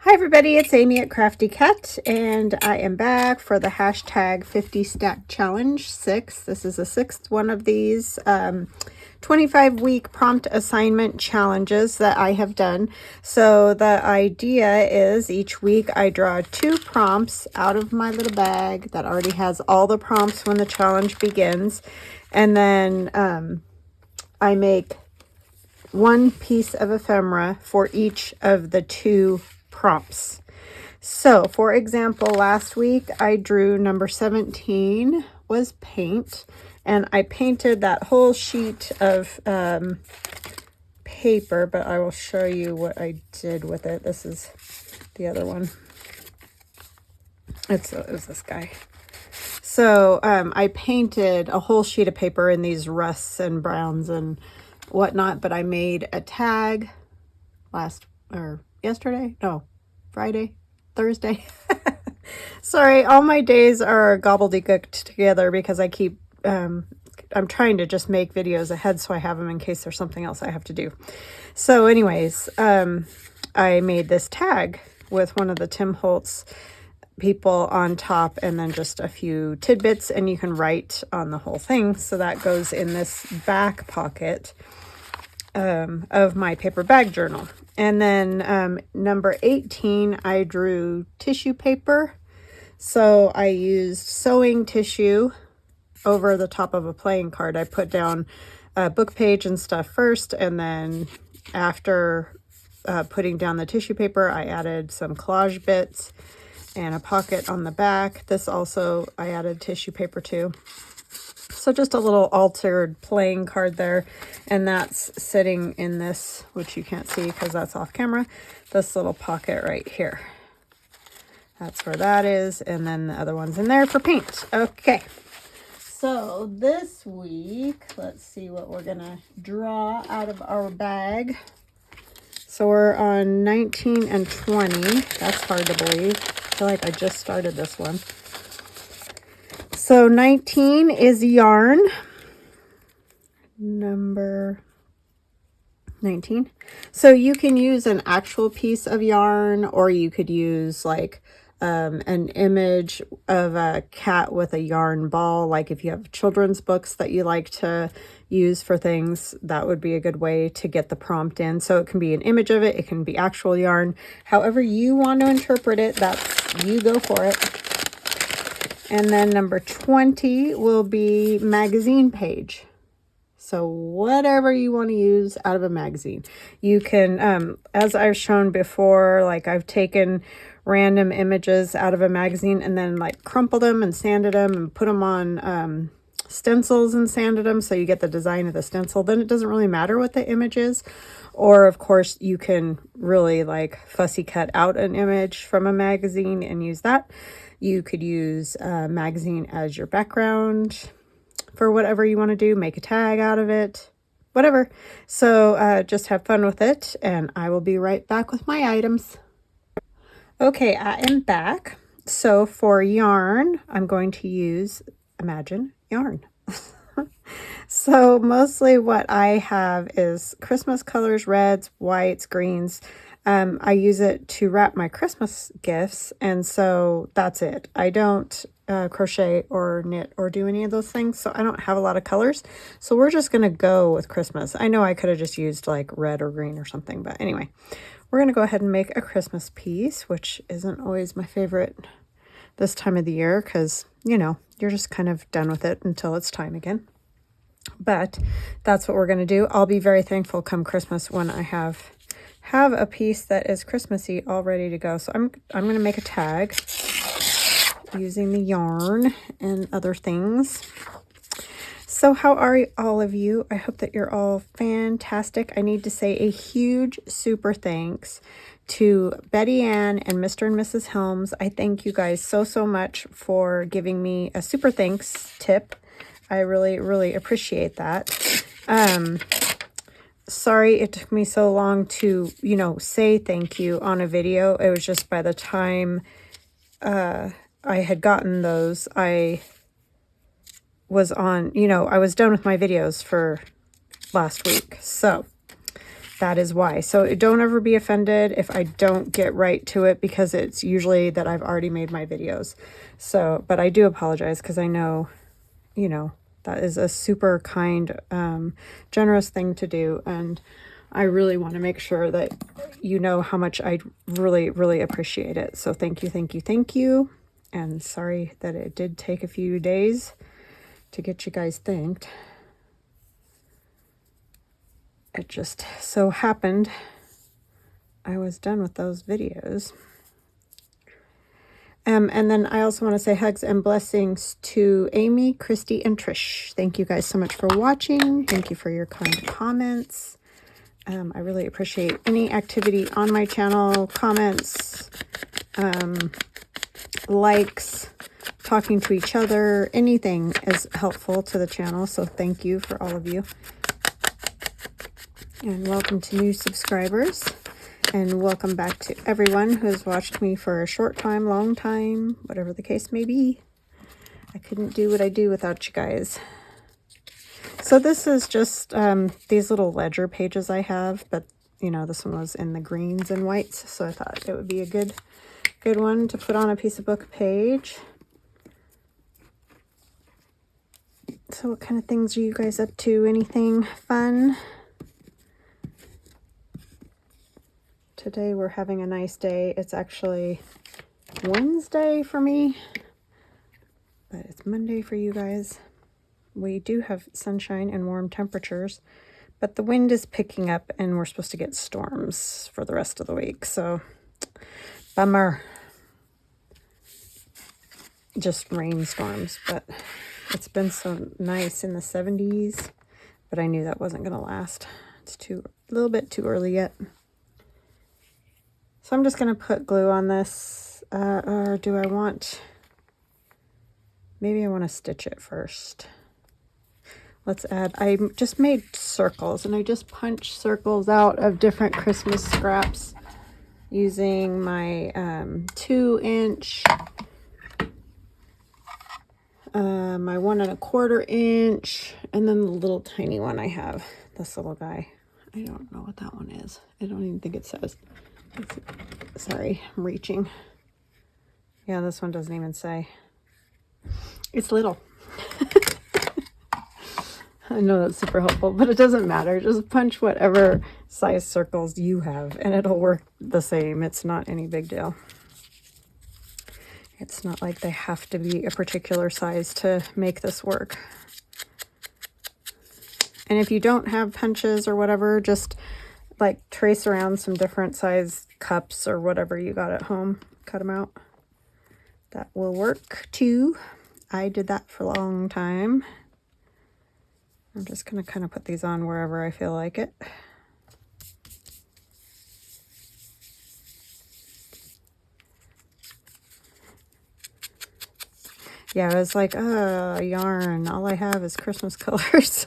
Hi everybody, it's Amy at Crafty Cat, and I am back for the hashtag 50 stack challenge 6. This is the 6th one of these 25-week prompt assignment challenges that I have done. So the idea is each week I draw 2 prompts out of my little bag that already has all the prompts when the challenge begins, and then I make one piece of ephemera for each of the 2 prompts. So for example, last week I drew number 17 was paint, and I painted that whole sheet of paper, but I will show you what I did with it. This is the other one. It was this guy. So I painted a whole sheet of paper in these rusts and browns and whatnot, but I made a tag Friday, Thursday. Sorry, all my days are gobbledygooked together because I keep I'm trying to just make videos ahead so I have them in case there's something else I have to do. So anyways, I made this tag with one of the Tim Holtz people on top, and then just a few tidbits, and you can write on the whole thing. So that goes in this back pocket of my paper bag journal. And then number 18, I drew tissue paper. So I used sewing tissue over the top of a playing card. I put down a book page and stuff first, and then after putting down the tissue paper, I added some collage bits and a pocket on the back. This also, I added tissue paper too. So just a little altered playing card there, and that's sitting in this, which you can't see because that's off camera, this little pocket right here. That's where that is, and then the other one's in there for paint. Okay, so this week, let's see what we're gonna draw out of our bag. So we're on 19 and 20. That's hard to believe. I feel like I just started this one. So 19 is yarn, number 19. So you can use an actual piece of yarn, or you could use like an image of a cat with a yarn ball. Like if you have children's books that you like to use for things, that would be a good way to get the prompt in. So it can be an image of it, it can be actual yarn. However you want to interpret it, that's, you go for it. And then number 20 will be magazine page. So whatever you want to use out of a magazine. You can, as I've shown before, like I've taken random images out of a magazine and then like crumpled them and sanded them and put them on stencils and sanded them so you get the design of the stencil. Then it doesn't really matter what the image is. Or of course you can really like fussy cut out an image from a magazine and use that. You could use a magazine as your background for whatever you want to do. Make a tag out of it, whatever. So just have fun with it, and I will be right back with my items. Okay, I am back. So for yarn, I'm going to use Imagine yarn. So mostly what I have is Christmas colors, reds, whites, greens. I use it to wrap my Christmas gifts, and so that's it. I don't crochet or knit or do any of those things, so I don't have a lot of colors. So we're just going to go with Christmas. I know I could have just used like red or green or something, but anyway, we're going to go ahead and make a Christmas piece, which isn't always my favorite this time of the year because, you know, you're just kind of done with it until it's time again. But that's what we're going to do. I'll be very thankful come Christmas when I have a piece that is Christmassy all ready to go. So I'm going to make a tag using the yarn and other things. So how are all of you? I hope that you're all fantastic. I need to say a huge super thanks to Betty Ann and Mr. and Mrs. Helms. I thank you guys so much for giving me a super thanks tip. I really, really appreciate that. Sorry it took me so long to, you know, say thank you on a video. It was just by the time I had gotten those, I was on, you know, I was done with my videos for last week. So that is why. So don't ever be offended if I don't get right to it, because it's usually that I've already made my videos. So, but I do apologize, because I know, you know, that is a super kind, generous thing to do. And I really want to make sure that you know how much I really, really appreciate it. So thank you, thank you, thank you. And sorry that it did take a few days to get you guys thanked. It just so happened I was done with those videos. And then I also want to say hugs and blessings to Amy, Christy, and Trish. Thank you guys so much for watching. Thank you for your kind comments. I really appreciate any activity on my channel, comments, likes, talking to each other. Anything is helpful to the channel, so thank you for all of you. And welcome to new subscribers. And welcome back to everyone who has watched me for a short time, long time, whatever the case may be. I couldn't do what I do without you guys. So this is just these little ledger pages I have, but you know, this one was in the greens and whites, so I thought it would be a good one to put on a piece of book page. So what kind of things are you guys up to? Anything fun? Today we're having a nice day. It's actually Wednesday for me, but it's Monday for you guys. We do have sunshine and warm temperatures, but the wind is picking up and we're supposed to get storms for the rest of the week. So, bummer. Just rainstorms, but it's been so nice in the 70s, but I knew that wasn't going to last. It's a little bit too early yet. So I'm just going to put glue on this, or do I want, maybe I want to stitch it first. Let's add, I just made circles, and I just punched circles out of different Christmas scraps using my 2-inch, my 1 1/4 inch, and then the little tiny one I have, this little guy. I don't know what that one is. I don't even think it says. Sorry, I'm reaching. Yeah, this one doesn't even say. It's little. I know that's super helpful, but it doesn't matter. Just punch whatever size circles you have, and it'll work the same. It's not any big deal. It's not like they have to be a particular size to make this work. And if you don't have punches or whatever, just like trace around some different size cups or whatever you got at home. Cut them out. That will work too. I did that for a long time. I'm just going to kind of put these on wherever I feel like it. Yeah, I was like, yarn. All I have is Christmas colors.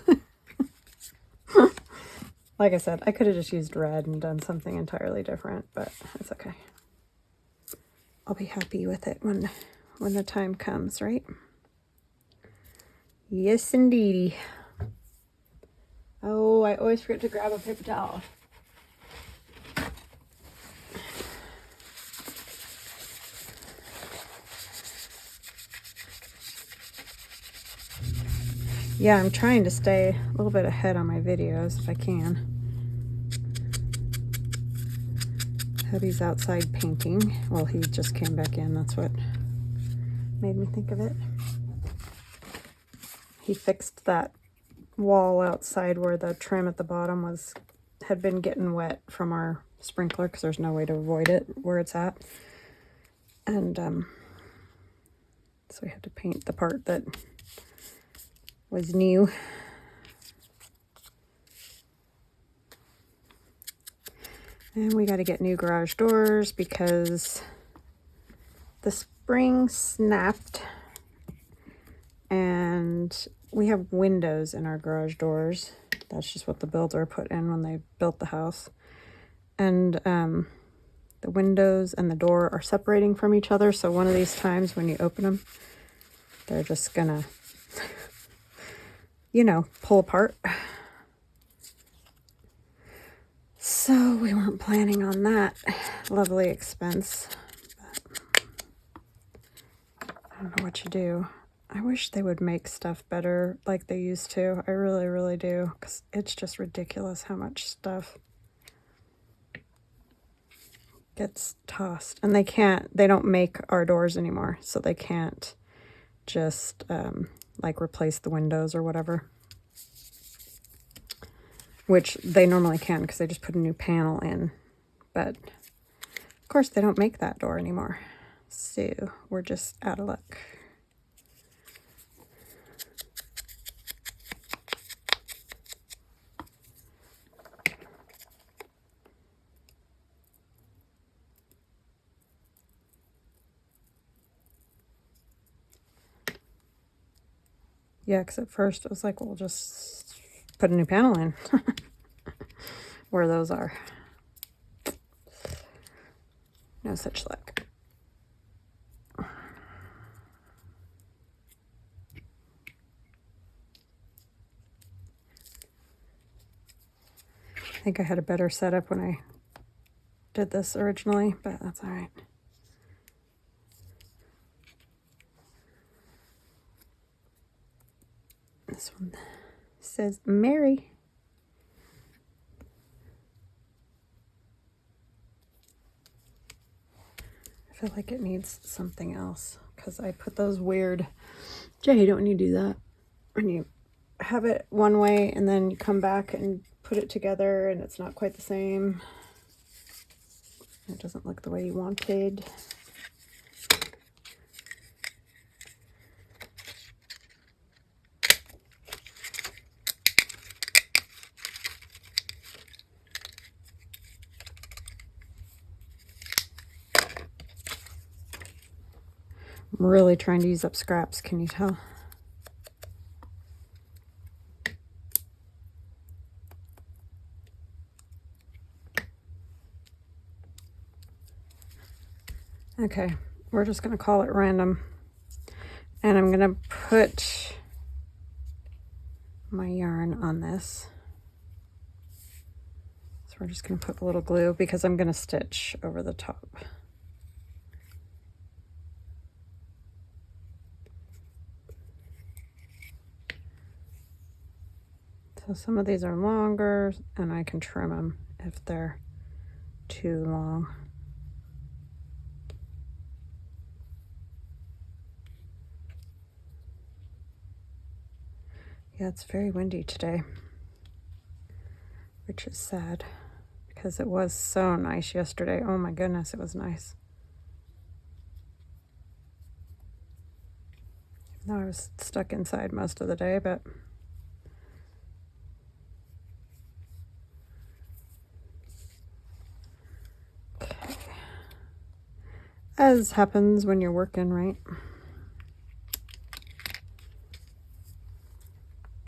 Like I said, I could have just used red and done something entirely different, but it's okay. I'll be happy with it when the time comes, right? Yes, indeedy. Oh, I always forget to grab a paper towel. Yeah, I'm trying to stay a little bit ahead on my videos if I can. Hubby's outside painting. Well, he just came back in. That's what made me think of it. He fixed that wall outside where the trim at the bottom had been getting wet from our sprinkler, because there's no way to avoid it where it's at. And so we had to paint the part that was new. And we got to get new garage doors because the spring snapped, and we have windows in our garage doors. That's just what the builder put in when they built the house. And the windows and the door are separating from each other, so one of these times when you open them, they're just gonna, you know, pull apart. So we weren't planning on that lovely expense. But I don't know what you do. I wish they would make stuff better like they used to. I really, really do. Because it's just ridiculous how much stuff gets tossed. And they don't make our doors anymore. So they can't just like replace the windows or whatever. Which they normally can because they just put a new panel in. But of course they don't make that door anymore. So we're just out of luck. Yeah, because at first it was like, we'll just put a new panel in. Where those are. No such luck. I think I had a better setup when I did this originally, but that's all right. This one says Mary. I feel like it needs something else because I put those weird, Jay, don't you do that? When you have it one way and then you come back and put it together and it's not quite the same. It doesn't look the way you wanted. I'm really trying to use up scraps, can you tell? Okay, we're just going to call it random. And I'm going to put my yarn on this. So we're just going to put a little glue because I'm going to stitch over the top. So some of these are longer and I can trim them if they're too long. Yeah, it's very windy today, which is sad because it was so nice yesterday. Oh my goodness, it was nice. Even though I was stuck inside most of the day, but okay. As happens when you're working, right?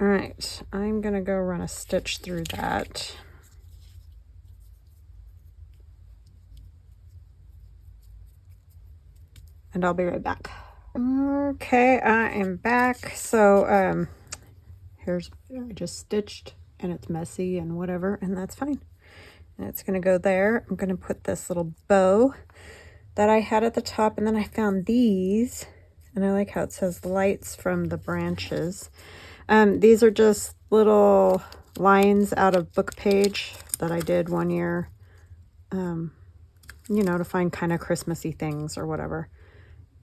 All right, I'm gonna go run a stitch through that. And I'll be right back. Okay, I am back. So I just stitched and it's messy and whatever, and that's fine. And it's gonna go there. I'm gonna put this little bow that I had at the top, and then I found these, and I like how it says lights from the branches. These are just little lines out of book page that I did one year, you know, to find kind of Christmassy things or whatever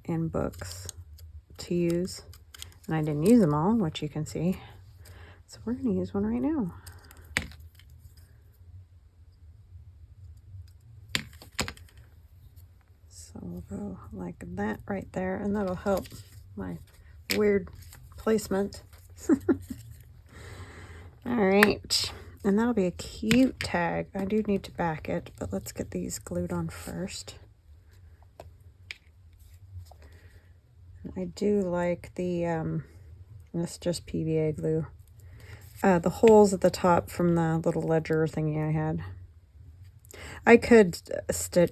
in books to use. And I didn't use them all, which you can see. So we're going to use one right now. So we'll go like that right there, and that'll help my weird placement. All right, and that'll be a cute tag. I do need to back it, but let's get these glued on first. I do like the, this is just PVA glue, the holes at the top from the little ledger thingy I had. I could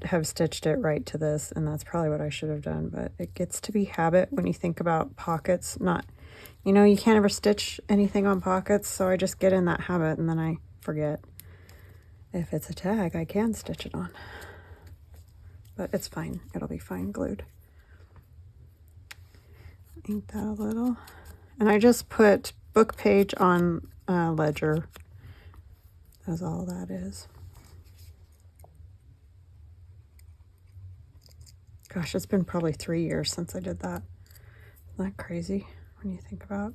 have stitched it right to this, and that's probably what I should have done, but it gets to be habit when you think about pockets. Not, you know, you can't ever stitch anything on pockets, so I just get in that habit and then I forget. If it's a tag, I can stitch it on. But it's fine. It'll be fine glued. Ink that a little. And I just put book page on ledger. That's all that is. Gosh, it's been probably 3 years since I did that. Isn't that crazy when you think about?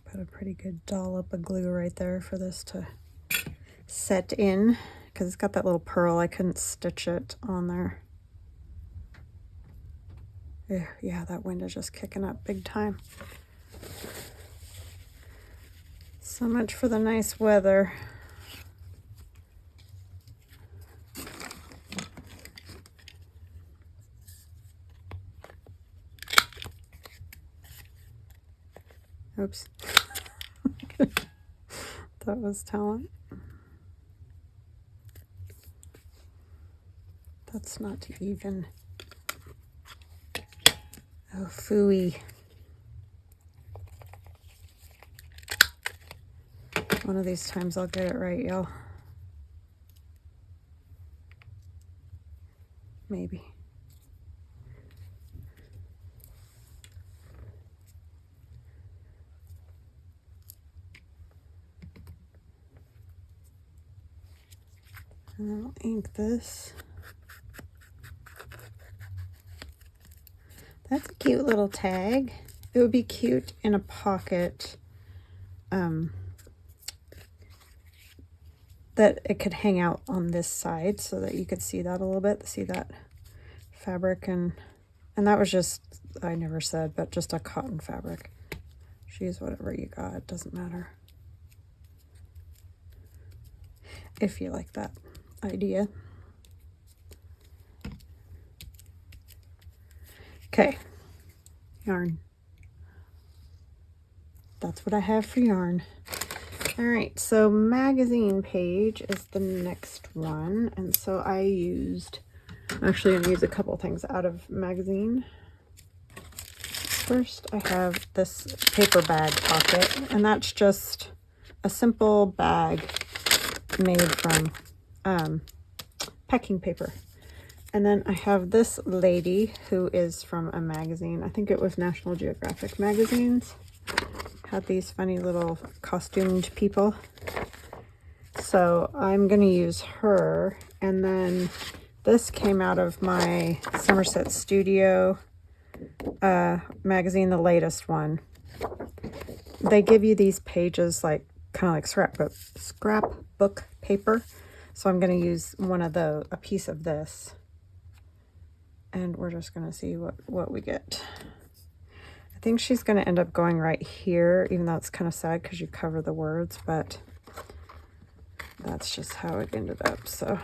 Put a pretty good dollop of glue right there for this to set in, because it's got that little pearl. I couldn't stitch it on there. Yeah, that wind is just kicking up big time. So much for the nice weather. Oops. That was talent. That's not even. Oh, phooey. One of these times I'll get it right, y'all. Maybe. And then I'll ink this. That's a cute little tag. It would be cute in a pocket, that it could hang out on this side so that you could see that a little bit, see that fabric. And that was just, I never said, but just a cotton fabric. Use whatever you got, it doesn't matter. If you like that idea. Okay, yarn. That's what I have for yarn. All right, so magazine page is the next one. And so I used, I'm actually gonna use a couple things out of magazine. First, I have this paper bag pocket, and that's just a simple bag made from packing paper. And then I have this lady who is from a magazine. I think it was National Geographic magazines. Had these funny little costumed people. So I'm going to use her. And then this came out of my Somerset Studio magazine, the latest one. They give you these pages like kind of like scrapbook paper. So I'm going to use a piece of this. And we're just going to see what we get. I think she's going to end up going right here, even though it's kind of sad because you cover the words, but that's just how it ended up. So,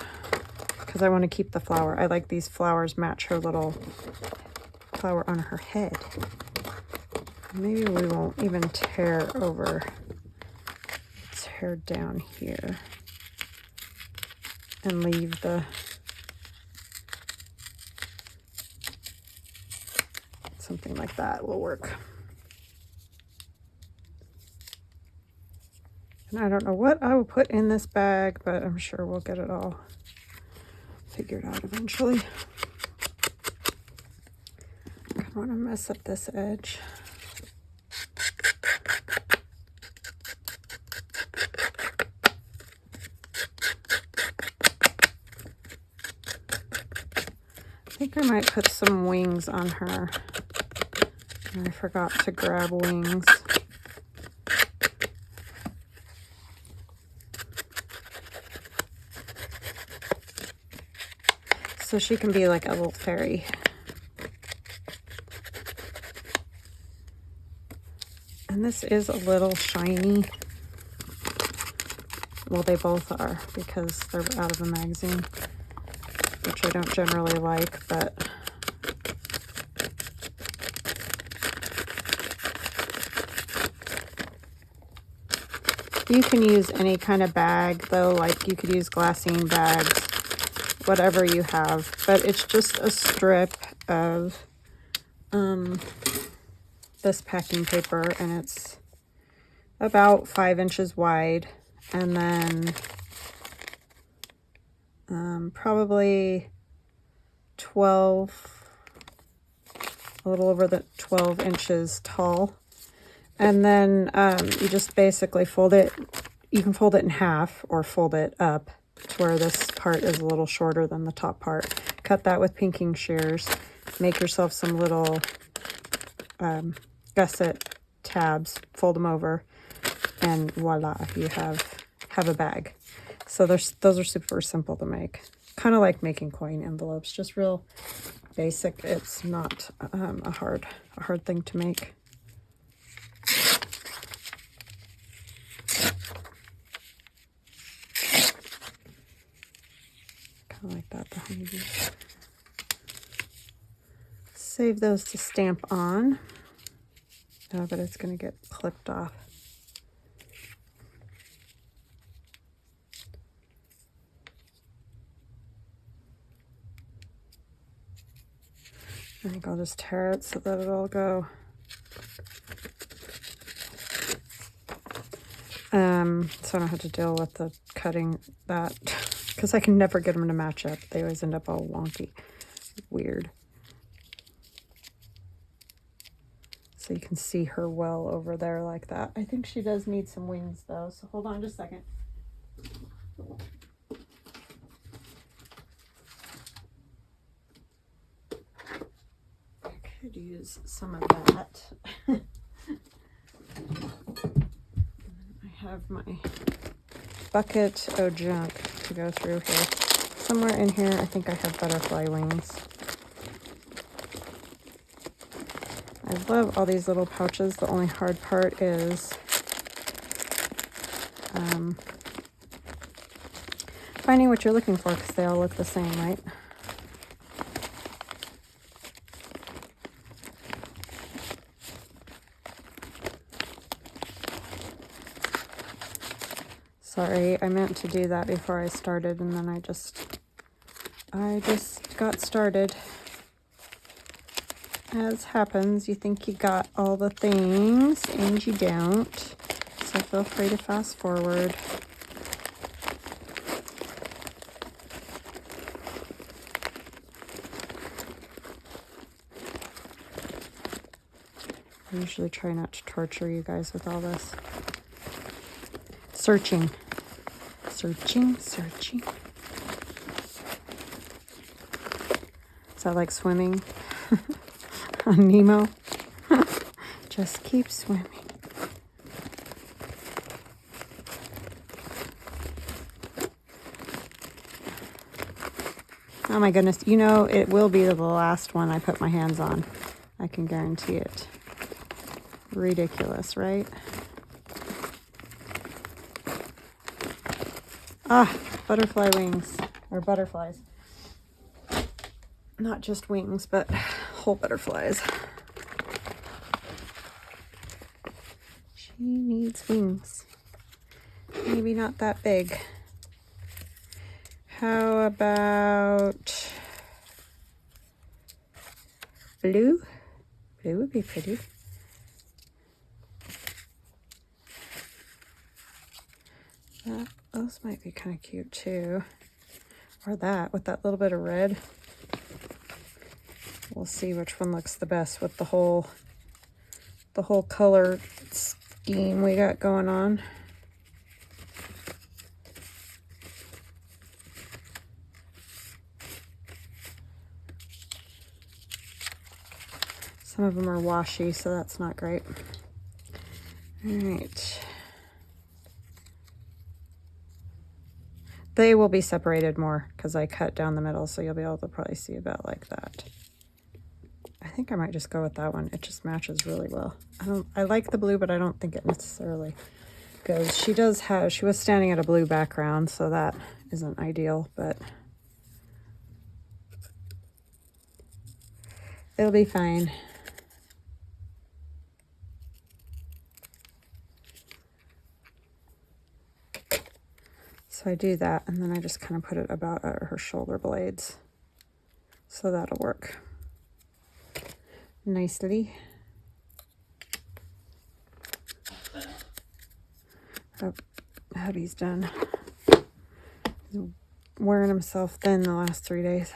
because I want to keep the flower. I like these flowers match her little flower on her head. Maybe we won't even tear down here and leave the something like that will work. And I don't know what I will put in this bag, but I'm sure we'll get it all figured out eventually. I don't want to mess up this edge. I think I might put some wings on her. I forgot to grab wings. So she can be like a little fairy. And this is a little shiny. Well, they both are because they're out of a magazine, which I don't generally like, but you can use any kind of bag though, like you could use glassine bags whatever you have, but it's just a strip of this packing paper, and it's about 5 inches wide, and then probably 12, a little over the 12 inches tall. And then you just basically fold it. You can fold it in half or fold it up to where this part is a little shorter than the top part. Cut that with pinking shears. Make yourself some little gusset tabs, fold them over, and voila, you have a bag. So those are super simple to make. Kind of like making coin envelopes, just real basic. It's not a hard thing to make. Kind of like that, the honeybees. Save those to stamp on. Oh, but it's going to get clipped off. I think I'll just tear it so that it'll go. So I don't have to deal with the cutting that, because I can never get them to match up. They always end up all wonky, weird. So you can see her well over there like that. I think she does need some wings though, so hold on just a second. I could use some of that. I have my bucket of junk to go through here. Somewhere in here, I think I have butterfly wings. I love all these little pouches. The only hard part is finding what you're looking for, because they all look the same, right? Sorry, I meant to do that before I started, and then I just got started. As happens, you think you got all the things, and you don't. So feel free to fast forward. I usually try not to torture you guys with all this. Searching. Searching. Is that like swimming on Nemo? Just keep swimming. Oh my goodness. You know, it will be the last one I put my hands on. I can guarantee it. Ridiculous, right? Ah, butterfly wings, or butterflies. Not just wings, but whole butterflies. She needs wings. Maybe not that big. How about blue? Blue would be pretty. Those might be kind of cute too. Or that, with that little bit of red. We'll see which one looks the best with the whole color scheme we got going on. Some of them are washi, so that's not great. All right. They will be separated more because I cut down the middle, so you'll be able to probably see about like that. I think I might just go with that one. It just matches really well. I like the blue, but I don't think it necessarily goes. She was standing at a blue background, so that isn't ideal, but it'll be fine. So So I do that, and then I just kind of put it about her shoulder blades. So that'll work nicely. Oh, hubby's done. He's wearing himself thin the last 3 days.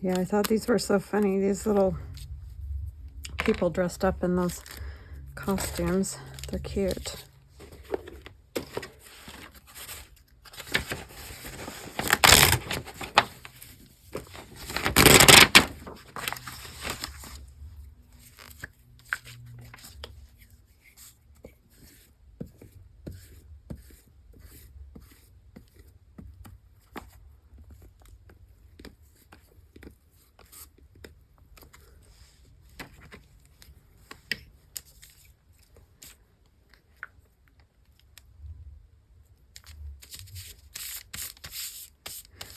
Yeah, I thought these were so funny. These little people dressed up in those costumes. They're cute.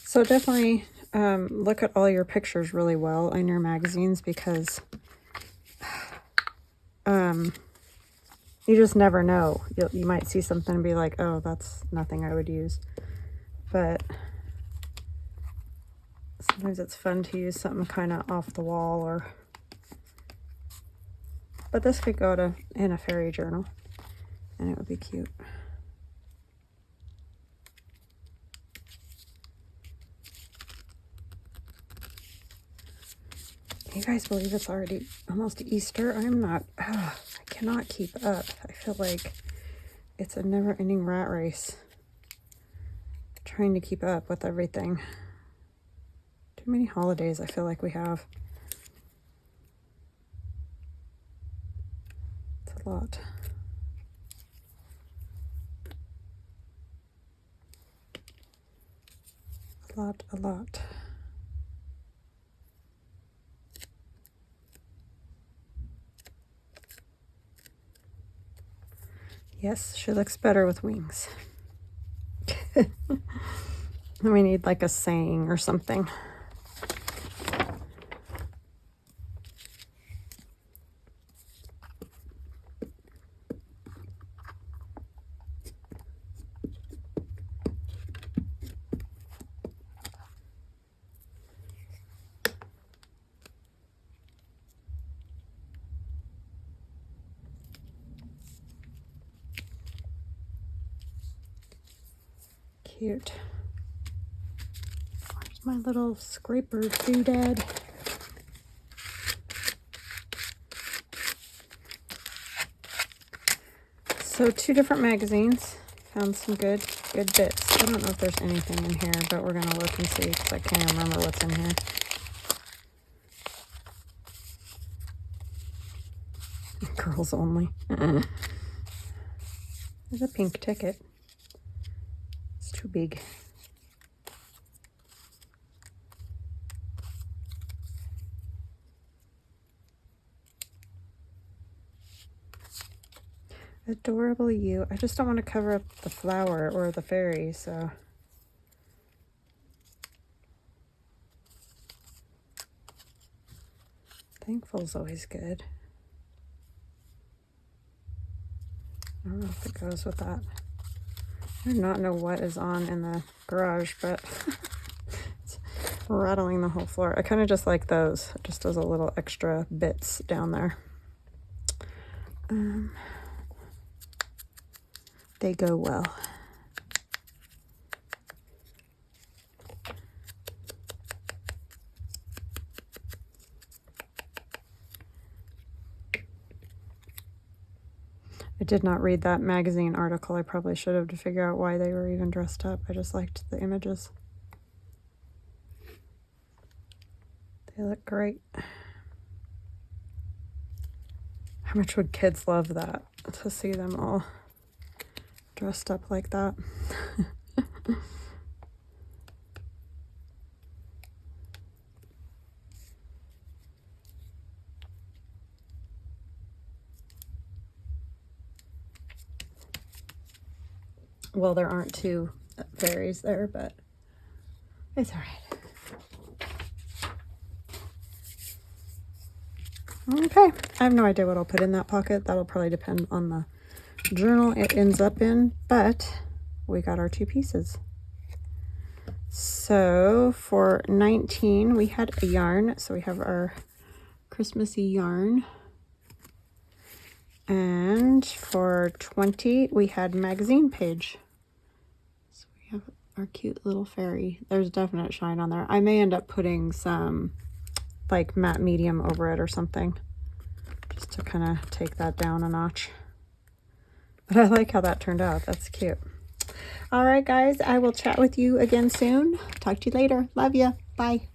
So definitely look at all your pictures really well in your magazines, because you just never know. You might see something and be like, oh, that's nothing I would use. But sometimes it's fun to use something kind of off the wall, or... But this could go in a fairy journal, and it would be cute. Can you guys believe it's already almost Easter? I'm not... I cannot keep up. I feel like it's a never-ending rat race trying to keep up with everything. Too many holidays I feel like we have. It's a lot. A lot. Yes, she looks better with wings. We need like a saying or something. Cute. Where's my little scraper doodad? So 2 different magazines. Found some good bits. I don't know if there's anything in here, but we're gonna look and see, because I can't remember what's in here. Girls only. There's a pink ticket. It's too big. Adorable you. I just don't want to cover up the flower or the fairy, so... Thankful's always good. I don't know if it goes with that. I do not know what is on in the garage, but it's rattling the whole floor. I kind of just like those. It just does a little extra bits down there. They go well. I did not read that magazine article. I probably should have, to figure out why they were even dressed up. I just liked the images. They look great. How much would kids love that, to see them all dressed up like that? Well, there aren't two fairies there, but it's all right. Okay, I have no idea what I'll put in that pocket. That'll probably depend on the journal it ends up in, but we got our 2 pieces. So for 19, we had a yarn. So we have our Christmassy yarn. And for 20, we had magazine page. So we have our cute little fairy. There's definite shine on there. I may end up putting some like matte medium over it or something, just to kind of take that down a notch. But I like how that turned out. That's cute. All right, guys, I will chat with you again soon. Talk to you later. Love you. Bye.